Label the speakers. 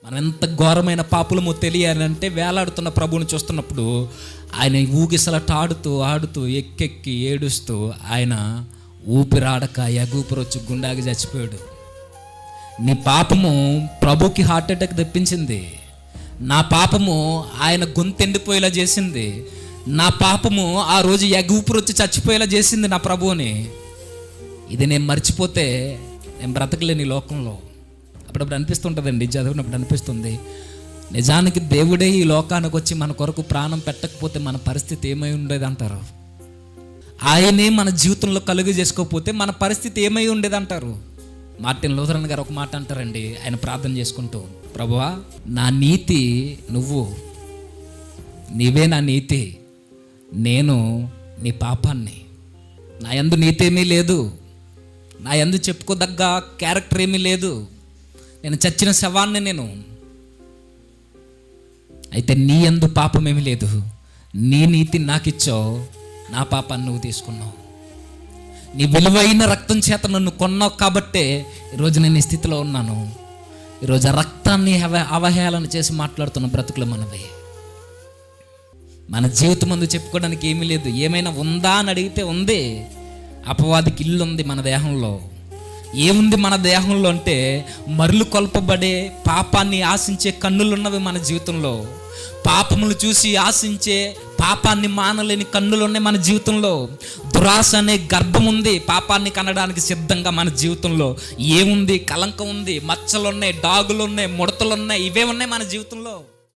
Speaker 1: మనం ఎంత ఘోరమైన పాపులమో తెలియాలంటే వేలాడుతున్న ప్రభువుని చూస్తున్నప్పుడు ఆయన ఊగిసలటాడుతూ ఆడుతూ ఎక్కెక్కి ఏడుస్తూ ఆయన ఊపిరాడక ఎగూపిరొచ్చి గుండాగి చచ్చిపోయాడు. నీ పాపము ప్రభుకి హార్ట్ అటాక్ తెప్పించింది. నా పాపము ఆయన గొంతెండిపోయేలా చేసింది. నా పాపము ఆ రోజు ఎగూపిరొచ్చి చచ్చిపోయేలా చేసింది నా ప్రభువుని. ఇది నేను మర్చిపోతే నేను బ్రతకలేని ఈ లోకంలో. అప్పుడప్పుడు అనిపిస్తుంటుందండి, చదివినప్పుడు అనిపిస్తుంది, నిజానికి దేవుడే ఈ లోకానికి వచ్చి మన కొరకు ప్రాణం పెట్టకపోతే మన పరిస్థితి ఏమై ఉండేది అంటారు. ఆయనే మన జీవితంలో కలుగు చేసుకోకపోతే మన పరిస్థితి ఏమై ఉండేది అంటారు. మార్టిన్ లూథరన్ గారు ఒక మాట అంటారండి, ఆయన ప్రార్థన చేసుకుంటూ, ప్రభువా నా నీతి నువ్వు, నీవే నా నీతి, నేను నీ పాపాన్ని, నా యందు నీతి ఏమీ లేదు, నా యందు చెప్పుకోదగ్గ క్యారెక్టర్ ఏమీ లేదు, నేను చచ్చిన శవాన్ని నేను. అయితే నీ యందు పాపం ఏమీ లేదు, నీ నీతి నాకు ఇచ్చావు, నా పాపాన్ని నువ్వు తీసుకున్నావు, నీ విలువైన రక్తం చేత నన్ను కొన్నావు కాబట్టే ఈరోజు నేను ఈ స్థితిలో ఉన్నాను. ఈరోజు ఆ రక్తాన్ని అవహేళన చేసి మాట్లాడుతున్న బ్రతుకులు మనవి. మన జీవితం ముందు చెప్పుకోవడానికి ఏమీ లేదు. ఏమైనా ఉందా అని అడిగితే ఉంది. అపవాదికి ఇల్లు ఉంది మన దేహంలో. ఏముంది మన దేహంలో అంటే మరులు కొల్పబడే పాపాన్ని ఆశించే కన్నులున్నవి మన జీవితంలో. పాపములు చూసి ఆశించే పాపాన్ని మానలేని కన్నులు ఉన్నాయి మన జీవితంలో. దురాశ అనే గర్భం ఉంది పాపాన్ని కనడానికి సిద్ధంగా మన జీవితంలో. ఏముంది? కలంకం ఉంది, మచ్చలున్నాయి, డాగులు ఉన్నాయి, ముడతలు ఉన్నాయి, ఇవే ఉన్నాయి మన జీవితంలో.